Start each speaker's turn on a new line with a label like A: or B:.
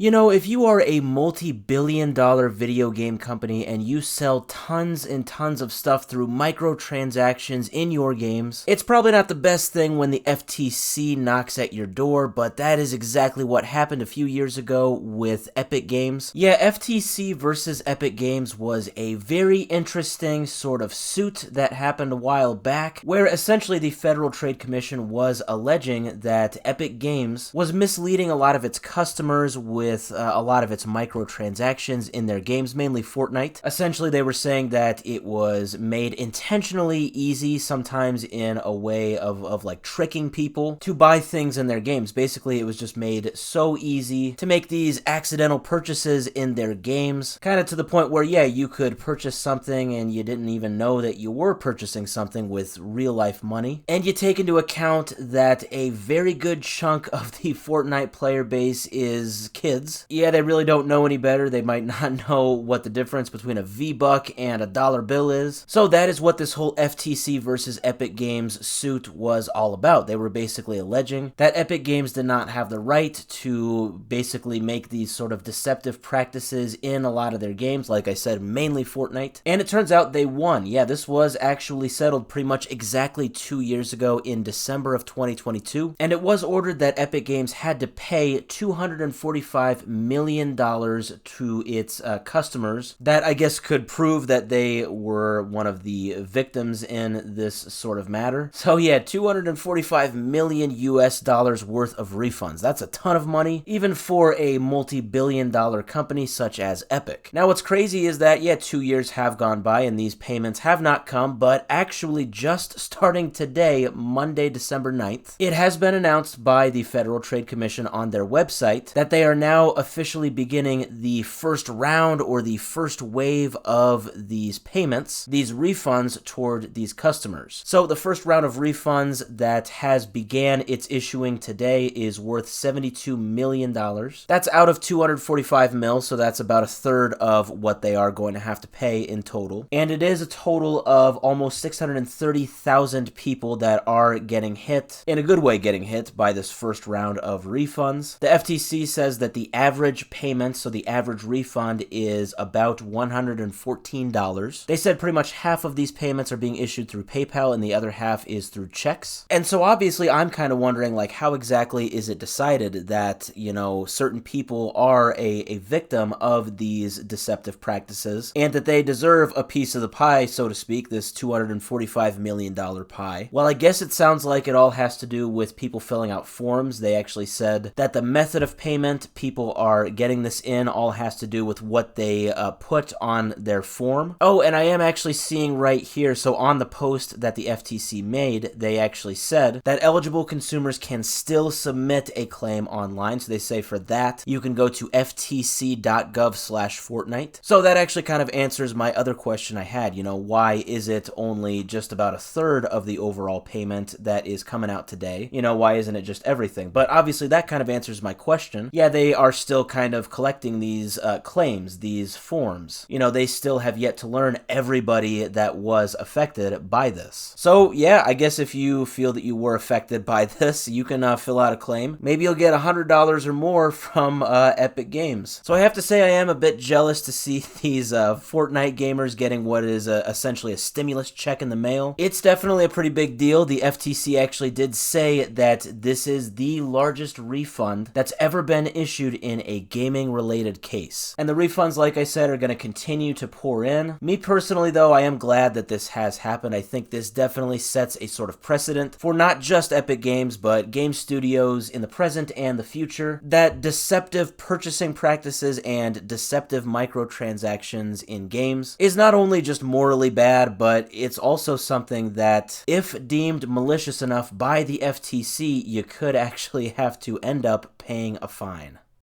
A: You know, if you are a multi-billion-dollar video game company and you sell tons and tons of stuff through microtransactions in your games, it's probably not the best thing when the FTC knocks at your door, but that is exactly what happened a few years ago with Epic Games. Yeah, FTC versus Epic Games was a very interesting sort of suit that happened a while back, where essentially the Federal Trade Commission was alleging that Epic Games was misleading a lot of its customers with a lot of its microtransactions in their games, mainly Fortnite. Essentially, they were saying that it was made intentionally easy, sometimes in a way of like tricking people to buy things in their games. Basically, it was just made so easy to make these accidental purchases in their games, kind of to the point where, yeah, you could purchase something and you didn't even know that you were purchasing something with real-life money. And you take into account that a very good chunk of the Fortnite player base is kids. Yeah, they really don't know any better. They might not know what the difference between a V-Buck and a dollar bill is. So that is what this whole FTC versus Epic Games suit was all about. They were basically alleging that Epic Games did not have the right to basically make these sort of deceptive practices in a lot of their games, like I said, mainly Fortnite. And it turns out they won. Yeah, this was actually settled pretty much exactly 2 years ago in December of 2022. And it was ordered that Epic Games had to pay $245 million to its customers that I guess could prove that they were one of the victims in this sort of matter. So yeah, 245 million US dollars worth of refunds. That's a ton of money, even for a multi-billion-dollar company such as Epic. Now what's crazy is that, yeah, 2 years have gone by and these payments have not come, but actually just starting today, Monday, December 9th, it has been announced by the Federal Trade Commission on their website that they are now officially beginning the first round or the first wave of these payments, these refunds toward these customers. So the first round of refunds that has began its issuing today is worth $72 million. That's out of 245 mil, so that's about a third of what they are going to have to pay in total. And it is a total of almost 630,000 people that are getting hit, in a good way getting hit, by this first round of refunds. The FTC says that the average payment, so the average refund, is about $114. They said pretty much half of these payments are being issued through PayPal and the other half is through checks. And so obviously I'm kind of wondering, like, how exactly is it decided that, you know, certain people are a victim of these deceptive practices and that they deserve a piece of the pie, so to speak, this $245 million pie? Well, I guess it sounds like it all has to do with people filling out forms. They actually said that the method of payment people are getting this in all has to do with what they put on their form. Oh, and I am actually seeing right here, so on the post that the FTC made, they actually said that eligible consumers can still submit a claim online. So they say for that, you can go to ftc.gov/Fortnite. So that actually kind of answers my other question I had, you know, why is it only just about a third of the overall payment that is coming out today? You know, why isn't it just everything? But obviously that kind of answers my question. Yeah, they are still kind of collecting these claims, these forms. You know, they still have yet to learn everybody that was affected by this. So yeah, I guess if you feel that you were affected by this, you can fill out a claim. Maybe you'll get $100 or more from Epic Games. So I have to say I am a bit jealous to see these Fortnite gamers getting what is essentially a stimulus check in the mail. It's definitely a pretty big deal. The FTC actually did say that this is the largest refund that's ever been issued in a gaming-related case. And the refunds, like I said, are going to continue to pour in. Me personally, though, I am glad that this has happened. I think this definitely sets a sort of precedent for not just Epic Games, but game studios in the present and the future, that deceptive purchasing practices and deceptive microtransactions in games is not only just morally bad, but it's also something that, if deemed malicious enough by the FTC, you could actually have to end up paying a fine.